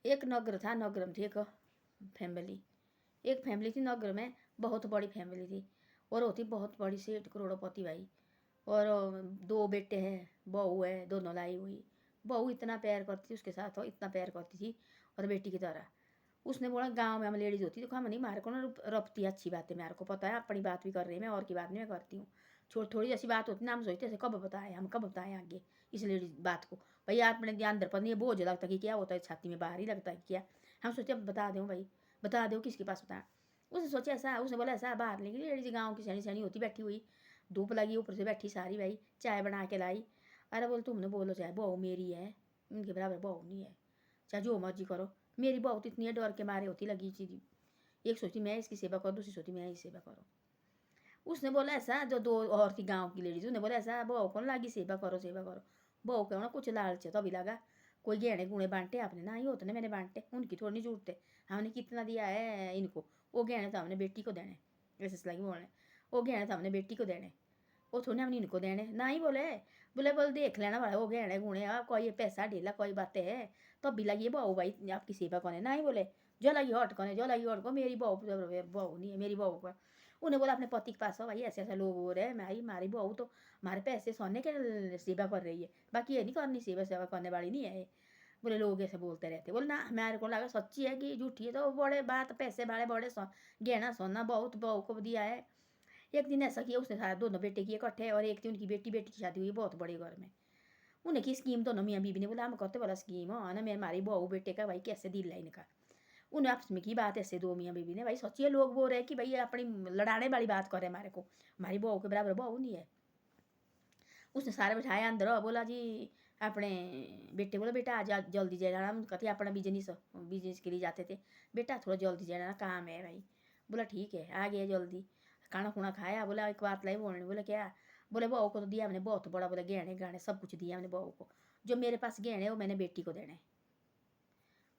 एक नगर था, नगर में थी फैमिली एक फैमिली थी नगर में, बहुत बड़ी फैमिली थी। और होती बहुत बड़ी सेठ करोड़पति भाई। और 2 बेटे हैं, बहू है, दोनों लाई हुई। बहू इतना प्यार करती थी उसके साथ, और इतना प्यार करती थी और बेटी की तरह। उसने बोला गांव में हम लेडीज होती तो हम नहीं, मारे को ना रपती अच्छी बात है, मेरे को पता है अपनी बात भी कर रही है मैं, और की बात नहीं मैं करती हूँ। थोड़ी जैसी बात होती ना, हम सोचते थे कब बताए, हम कब बताएं आगे इस लेडीज बात को। भाई आपने ध्यान अंदर पर नहीं बोझ लगता कि क्या होता है छाती में, बाहर ही लगता है क्या। हम सोचते बता दो भाई, बता दो किसके पास बताया। उसने सोचा ऐसा, उसने बोला ऐसा, बाहर लेकिन लेडीज गाँव की सैनी सैनी होती बैठी हुई, धूप लगी ऊपर से बैठी सारी भाई, चाय बना के लाई। अरे बोल तुमने बोलो चाहे बहू मेरी है, उनके बराबर बहू नहीं है, चाहे जो मर्जी करो। मेरी बहू तो इतनी डर के मारे होती लगी चीज, एक सोचती मैं इसकी सेवा करूँ, दूसरी सोचती मैं इसकी सेवा करूँ। उसने बोला ऐसा, जो 2 और थी गाँव की लेडीज, उसने बोला ऐसा बहू कौन लगी सेवा करो सेवा करो। बहू कहो ना कुछ लालच तो अभी लगा, कोई गहने गुणे बांटे आपने ना, ही होते ना मैंने बांटे, उनकी थोड़ी नहीं जरूरत है, हमने कितना दिया है इनको, वो गहने तो हमने बेटी को देने। ऐसे लगी बोलने, वो गहने तो हमने बेटी को देने, वो थोड़े हमने इनको देने ना ही बोले। बोले देख लेना भाई वो गहने गुणे, कोई पैसा ढीला कोई बातें है तो अभी लगी बहू भाई आपकी सेवा कौन है ना ही बोले। जो लगी हट कौन है, जो लगी हट को, मेरी बहू बहू नहीं है मेरी बहू का। उन्हें बोला अपने पति के पास हो भाई, ऐसे ऐसे लोग हो रहे हैं, मैं हमारी बहू तो हमारे पैसे सोने के सेवा कर रही है, बाकी ये नहीं करनी, सेवा सेवा करने वाली नहीं है। बोले लोग ऐसे बोलते रहते, बोले ना मेरे को लगा सच्ची है कि झूठी है, तो बड़े बात पैसे वाले बड़े गहना सोना बहुत बहू को दिया है। एक दिन ऐसा किया उसने, सारे दोनों बेटे किए इकट्ठे, और एक थी उनकी बेटी, बेटी की शादी हुई बहुत बड़े घर में। उन्हें की स्कीम दोनों मियाँ बीबी ने बोला हम करते वाला स्कीम हो ना, मैं हमारी बहू बेटे का भाई कैसे दिल है इनका। उन्हें आपस में की बात ऐसे 2 मियाँ बीबी ने, भाई सोचिए लोग बोल रहे हैं कि भाई अपनी लड़ाने वाली बात करे हमारे को, हमारी बहू के बराबर बहू नहीं है। उसने सारे बैठाया अंदर, बोला जी अपने बेटे, बोला बेटा आज जल्दी जाना, हम कहते अपना बिजनेस के लिए जाते थे, बेटा थोड़ा जल्दी जाना काम है भाई। बोला ठीक है आ गया जल्दी, खाना खुना खाया। बोला एक बात लाई बोलने, बोले क्या। बोले बहू को तो दिया हमने बहुत बड़ा, बोले गहने गहने सब कुछ दिया हमने बहू को, जो मेरे पास गहने वो मैंने बेटी को देने,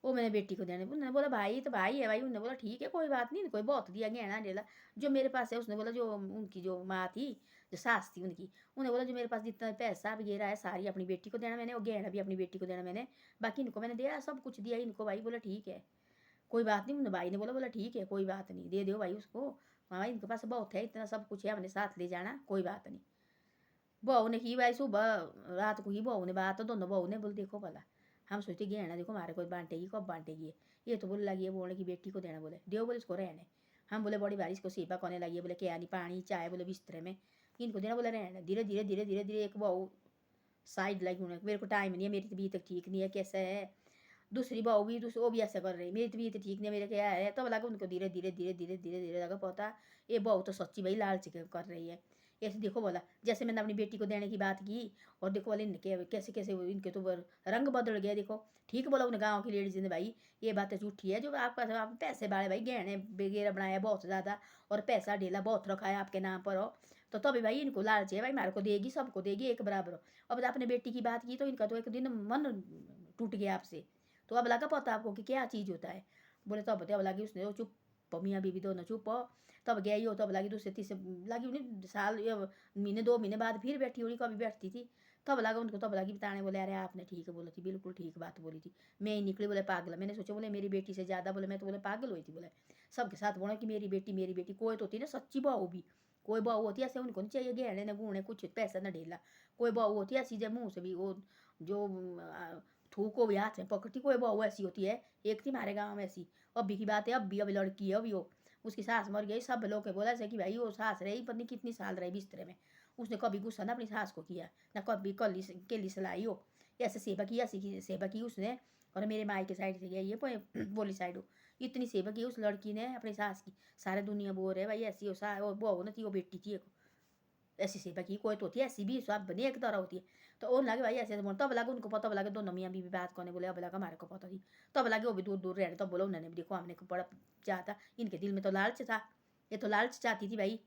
वो मैंने बेटी को देने। उन्होंने बोला भाई तो भाई है भाई, उन्होंने बोला ठीक है कोई बात नहीं, कोई बहुत दिया गहना डेला जो मेरे पास है। उसने बोला जो उनकी जो माँ थी, जो सास थी उनकी, उन्हें बोला जो मेरे पास जितना पैसा वगैरह है सारी अपनी बेटी को देना मैंने, और गहना भी अपनी बेटी को देना मैंने, बाकी इनको मैंने दिया सब कुछ दिया इनको भाई। बोला ठीक है कोई बात नहीं, भाई ने बोला ठीक है कोई बात नहीं, दे दो भाई उसको, हाँ इनके पास बहुत है, इतना सब कुछ है, अपने साथ ले जाना कोई बात नहीं। बहू ने की भाई सुबह रात को ही बहू ने बात, तो दोनों बहू ने बोले देखो भला, हम सोचते गहना देखो हमारे को बांटेगी कब बांटेगी, ये तो बोले लगी है बोलने की बेटी को देना, बोले देव बोले इसको रहने। हम बोले बड़ी भारी इसको सेवा करने लगी है, बोले क्या नहीं पानी चाय बोले बिस्तरे में इनको देना, बोले रहने। धीरे धीरे धीरे धीरे धीरे एक बहू साइड लगी उन्हें, मेरे को टाइम नहीं है, मेरी तबीयत ठीक नहीं है कैसे है। दूसरी बहू भी वो भी ऐसा कर रही, मेरी तबीयत ठीक नहीं है मेरे क्या है, तब लगा उनको धीरे धीरे धीरे धीरे धीरे धीरे लगा पता ये बहू तो सच्ची भाई लालच कर रही है। ऐसे देखो बोला जैसे मैंने अपनी बेटी को देने की बात की, और देखो बोले इनके कैसे कैसे इनके तो रंग बदल गया देखो। ठीक बोला उन गाँव की लेडीज ने भाई, ये बातें झूठी है जो आपका आप पैसे वाले भाई गहने वगैरह बनाया बहुत ज़्यादा, और पैसा ढेला बहुत रखा है आपके नाम पर हो, तो तभी भाई इनको लालच है भाई मेरे को देगी सबको देगी एक बराबर हो। अब आपने बेटी की बात की तो इनका तो एक दिन मन टूट गया आपसे, तो अब लगा पता आपको कि क्या चीज़ होता है। बोले तब बताया लगी उसने, वो चुप मियाँ बीबी दोनों चुप हो। तब गया ही हो, तब लगी दूसरे तीसरे लगी उन्हें साल या महीने 2 महीने बाद फिर बैठी उन्हीं कभी बैठती थी, तब लगा उनको, तब लगी बताने। बोले अरे आपने ठीक बोली थी, बिल्कुल ठीक बात बोली थी, मैं ही निकली बोले पागल। मैंने सोचा बोले मेरी बेटी से ज़्यादा बोले मैं तो बोले पागल हुई थी, बोले सबके साथ बोला कि मेरी बेटी कोई तो होती ना सच्ची बहू भी, कोई बहू होती ऐसे उनको नहीं चाहिए गहने न गुणे कुछ पैसा न ढेला, कोई बहू होती ऐसी जब मुँह से भी वो जो थूको भी हाथ में पकड़ती, कोई बहू ऐसी होती है। एक थी हमारे गाँव में ऐसी, अभी की बात है, अभी लड़की है अभी वो, उसकी सास मर गई, सब लोग के बोला ऐसे कि भाई वो सास रही पता नहीं कितनी साल रही बिस्तरे में, उसने कभी गुस्सा ना अपनी सास को किया ना कभी केली सलाई हो, ऐसे सेवा की ऐसी सेवा की उसने। और मेरे माई के साइड से गया ये बोली साइड हो, इतनी सेवा की उस लड़की ने अपनी सास की, सारे दुनिया बोल रहे भाई ऐसी वो बहू न थी, वो बेटी थी एक, ऐसी सेवा की कोई तो होती है ऐसी भी सब बनी एक तरह होती है। तो वो लगे भाई ऐसे तब लगे उनको पता लगे दोनों मियाँ बीवी बात करने, बोले अब लगा हमारे को पता थी, तब लगे वो भी दूर दूर रहने, तब बोला उन्होंने भी देखो हमने को बड़ा चाहता, इनके दिल में तो लालच था, ये तो लालच चाहती थी भाई।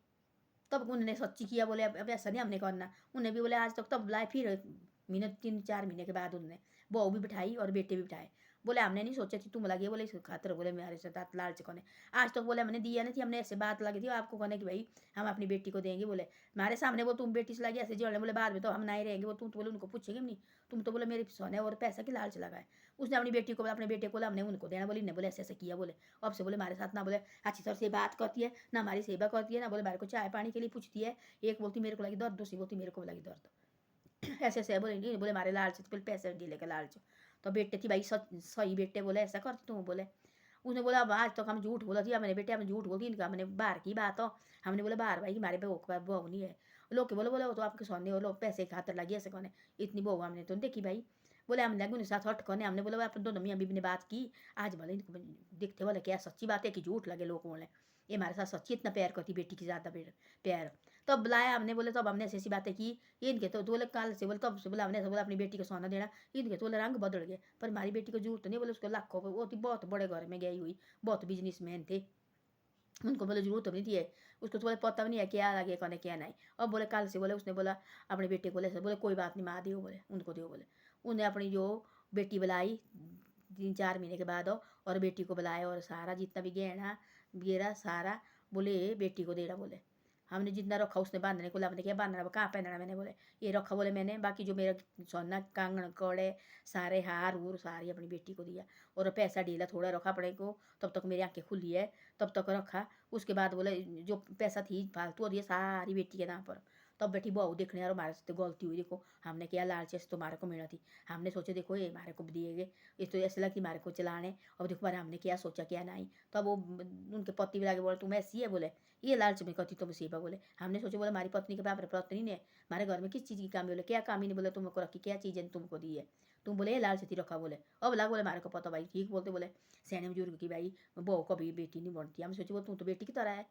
तब उन्होंने सच्ची किया, बोले अब ऐसा नहीं हमने करना। उन्हें भी बोले आज तक, तब लाए फिर महीने 3-4 महीने के बाद उन्होंने बहू भी बिठाई और बेटे भी बिठाए, बोले हमने नहीं सोचा थी तुम लगे, बोले इस खातर बोले मेरे साथ लालच कोने आज तक बोले हमने दिया नहीं थी, हमने ऐसे बात लगी थी आपको कहने कि भाई हम अपनी बेटी को देंगे। बोले हमारे सामने वो तुम बेटी से लगी ऐसे जड़ने, बोले बाद में तो हम नहीं रहेंगे, वो तुम तो बोले उनको पूछेंगे नहीं, तुम तो बोले मेरे सोने और पैसा की लालच लगाए। उसने अपनी बेटी को अपने बेटे को हमने उनको देना, बोली नहीं बोले ऐसे ऐसे किया। बोले अब से बोले हमारे साथ ना बोले अच्छी तरह से बात करती है, ना हमारी सेवा करती है, ना बोले हमारे को चाय पानी के लिए पूछती है। एक बोलती मेरे को लगी दर्द, दूसरी बोलती मेरे को लगी दर्द। ऐसे ऐसे बोले नहीं बोले हमारे लालच तो पैसे ढीले के लालच। तो बेटे थी भाई सही बेटे, बोले ऐसा करती तुम। बोले उसने बोला अब आज तक हम झूठ बोला थी, मैंने बेटे हम झूठ बोलती इनका, हमने बाहर की बात हो, हमने बोला बाहर भाई हमारे बहू नहीं है। लोग के बोले बोले वो तो आपके सोने हो, लोग पैसे खातर लगी ऐसे कौन इतनी बहू हमने तो देखी भाई। बोले हम लगे उनके साथ हट करने, हमने बोला अपन दोनों मियाँ बीबी ने बात की आज, भले इनको दिखते बोले क्या सच्ची बात है कि झूठ लगे लोग बोले ये हमारे साथ सच्ची इतना प्यार करती बेटी की ज़्यादा प्यार। तब बुलाया हमने, बोले तब हमने ऐसी ऐसी बातें की। इनके तो बोले काल से बोले तब से बोला हमने बोला अपनी बेटी को सोना देना, इनके तो बोले रंग बदल गए। पर हमारी बेटी को जरूरत नहीं, बोले उसको लाखों वो थी बहुत बड़े घर में गई हुई, बहुत बिजनेसमैन थे, उनको बोले जरूरत नहीं थी है, उसको तो बोले पता भी नहीं है क्या लगे कौन क्या नहीं। अब बोले कल से बोले उसने बोला अपने बेटे को बोले कोई बात नहीं माँ दियो, बोले उनको दियो। बोले उन्हें अपनी जो बेटी बुलाई 3-4 महीने के बाद और बेटी को बुलाया और सारा जितना भी गहना वगैरह सारा बोले बेटी को देना। बोले हमने जितना रखा उसने बांधने को, हमने क्या बांधना कहाँ पहनना, मैंने बोले ये रखा बोले मैंने, बाकी जो मेरा सोना कंगन कड़े सारे हार वूर सारी अपनी बेटी को दिया। और पैसा ढीला थोड़ा रखा अपने को, तब तक मेरी आंखें खुली है तब तक रखा। उसके बाद बोले जो पैसा थी फालतू और ये सारी बेटी के नाम पर। तब बेटी बहू देखने यार हमारे से गलती हुई, देखो हमने क्या लालच से तुम्हारे को मिला थी, हमने सोचे देखो ये हमारे को दिए गए, ये तो ऐसे लगती हमारे को चलाने। अब देखो बारे हमने क्या सोचा क्या नहीं। तब वो उनके पति भी लगे बोले तुम ऐसी है, बोले ये लालच में करती तुम सेवा। बोले हमने सोचे बोले हमारी पत्नी के बाप पत्नी ने हमारे घर में किस चीज़ की कामी, बोले क्या कामी नहीं, बोले तुमको रखी क्या चीज़ है तुमको दी है, तुम बोले ये लालच थी रखा। बोले अब लगा बोले हमारे को पता भाई ठीक बोलते, बोले सैने बुजुर्ग की भाई बहू कभी बेटी नहीं बनती। हम सोचे बोले तुम तो बेटी की तरह है।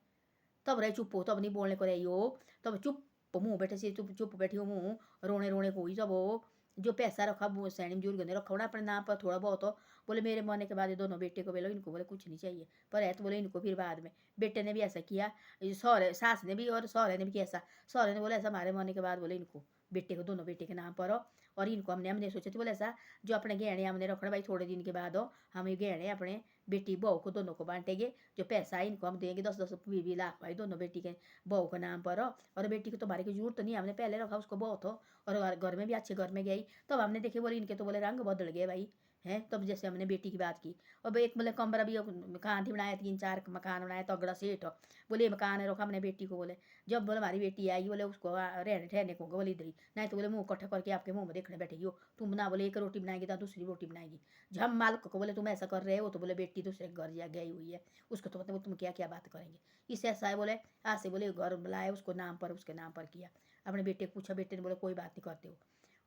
तब रहे चुप हो, तब नहीं बोलने को रही हो, तब चुप मुँह बैठे से चुप चुप बैठी हो मुँह रोने रोने को हुई। जब वो जो पैसा रखा वो सैनी बुजुर्ग ने रखा ना अपने नाम पर थोड़ा बहुत हो। बोले मेरे मरने के बाद ये दोनों बेटे को बोलो इनको बोले कुछ नहीं चाहिए, पर है तो बोले इनको फिर बाद में बेटे ने भी ऐसा किया, सौरे सास ने भी और सौरे ने भी कैसा, सौरे ने बोला ऐसा हमारे मरने के बाद बोले इनको बेटे को दोनों बेटे के नाम पर हो। और इनको हमने हमने सोचे थे बोले ऐसा जो अपने गहने हमने रखना भाई थोड़े दिन के बाद हो हम ये गहने अपने बेटी बहू को दोनों को बांटेंगे, जो पैसा है इनको हम देंगे 10-10-20 लाख भाई दोनों बेटी के बहू के नाम पर हो। और बेटी को तो हमारे की जरूरत नहीं, हमने पहले रखा उसको बहुत हो और घर में भी अच्छे घर में गई। तब हमने देखे बोले इनके तो बोले रंग बदल गए भाई हैं। तब जैसे हमने बेटी की बात की और एक बोले कमरा भी मकान थी बनाया 3-4 मकान बनाया तगड़ा सेठ हो। बोले मकान है रखा हमने बेटी को। बोले जब बोले हमारी बेटी आई बोले उसको रहने ठहरने को बोले इधर ही, नहीं तो बोले मुँह इकट्ठा करके आपके मुँह में देखने बैठेगी हो तुम, ना बोले एक रोटी बनाएगी तो दूसरी रोटी बनाएगी। जब मालिक को बोले तुम ऐसा कर रहे हो तो बोले बेटी दूसरे घर जा गई हुई है उसको तो मतलब तुम क्या क्या बात करेंगे। इससे ऐसा है बोले आज से बोले घर बुलाया उसको नाम पर उसके नाम पर किया। अपने बेटे को पूछा, बेटे ने बोले कोई बात नहीं करते हो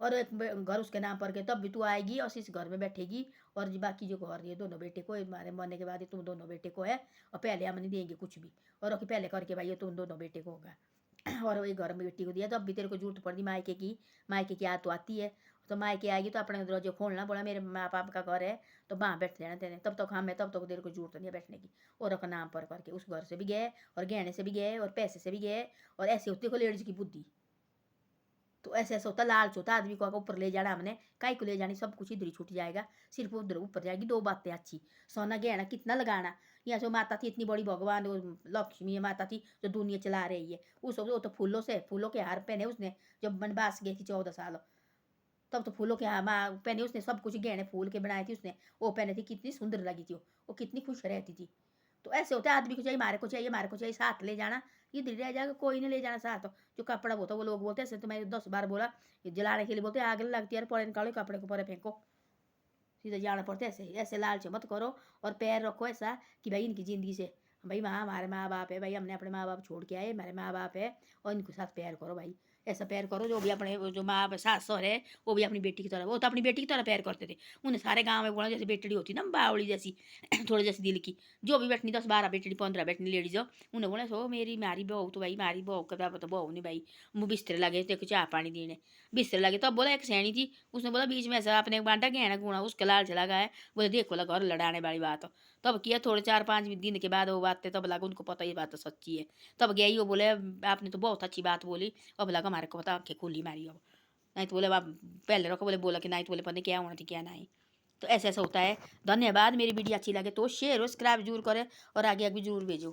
और एक घर उसके नाम पर के तब भी तू आएगी और इस घर में बैठेगी और बाकी जो घर ये दोनों बेटे को हमारे मरने के बाद तुम दोनों बेटे को है और पहले हम नहीं देंगे कुछ भी और पहले करके भाई ये तुम दोनों बेटे को होगा। और वही घर में बेटी को दिया तब भी तेरे को जरूरत पड़ी मायके की याद तो आती है। तो मायके आएगी तो अपने दरवाजे खोलना, बोला मेरे माँ बाप का घर है तो वहाँ बैठ लेना तेने, तब तक हमें तब तक तेरे को जरूरत नहीं है बैठने की। और अपना नाम पर करके उस घर से भी गए और गहने से भी गए और पैसे से भी गए। और ऐसे होती को लेडीज की बुद्धि तो ऐसे ऐसा होता लालच होता आदमी को ऊपर ले जाना, हमने काई को ले जानी सब कुछ इधर ही छूट जाएगा, सिर्फ उधर ऊपर जाएगी। दो बातें अच्छी सोना गहना कितना लगाना, यहाँ जो माता थी इतनी बड़ी भगवान लक्ष्मी माता थी जो दुनिया चला रही है उस वो तो फूलों के हार पहने उसने जब बनवास गई थी 14 साल, तब तो फूलों के हार पहने उसने सब कुछ गहने फूल के बनाए थे उसने वो पहने थी कितनी सुंदर लगी थी वो कितनी खुश रहती थी। तो ऐसे होता है आदमी को चाहिए मारे को चाहिए साथ ले जाना, इधर रह जाएगा कोई नहीं ले जाना साथ। जो कपड़ा होता है वो लोग बोलते हैं ऐसे तो मैं 10 बार बोला जलाने के लिए बोलते हैं आग लगती है परे निकालो कपड़े को परे फेंको, सीधा जाना पड़ता है। ऐसे ऐसे लालच मत करो और पैर रखो ऐसा कि भाई इनकी ज़िंदगी से भाई हमारे माँ बाप है भाई हमने अपने माँ बाप छोड़ के आए हमारे माँ बाप है और इनके साथ प्यार करो भाई, ऐसा प्यार करो जो भी अपने जो माँ सास सौर है वो भी अपनी बेटी की तरह, वो तो अपनी बेटी की तरह प्यार करते थे। उन्हें सारे गाँव में बोला जैसे बेटड़ी होती ना बावली जैसी थोड़ी जैसी दिल की जो भी बैठनी 10-12 बेटड़ी 15 बैठनी लेडीज हो उन्हें बोला सो मेरी मारी बहू तो भाई मारी बहू का तो बहू नहीं भाई मुँह बिस्तर लगे तेको चाह पानी देने बिस्तर लगे। तब बोला एक सैनी थी उसने बोला बीच में ऐसा अपने बांटा गहना गुणा उसके लाल चला गया है, बोले देखो लगा और लड़ाने वाली बात हो। तब किया थोड़े 4-5 दिन के बाद वो बात तब लगा उनको पता ये बात तो सच्ची है। तब गई वो बोले आपने तो बहुत अच्छी बात बोली, अब लगा हमारे को पता आंखें खुली मारी अब नहीं तो बोले आप पहले रखो बोले बोला कि नहीं तो बोले पता नहीं क्या होना थी क्या नहीं। तो ऐसा ऐसा होता है। धन्यवाद। मेरी वीडियो अच्छी लगे तो शेयर सब्सक्राइब जरूर करें और आगे आगे जरूर भेजो।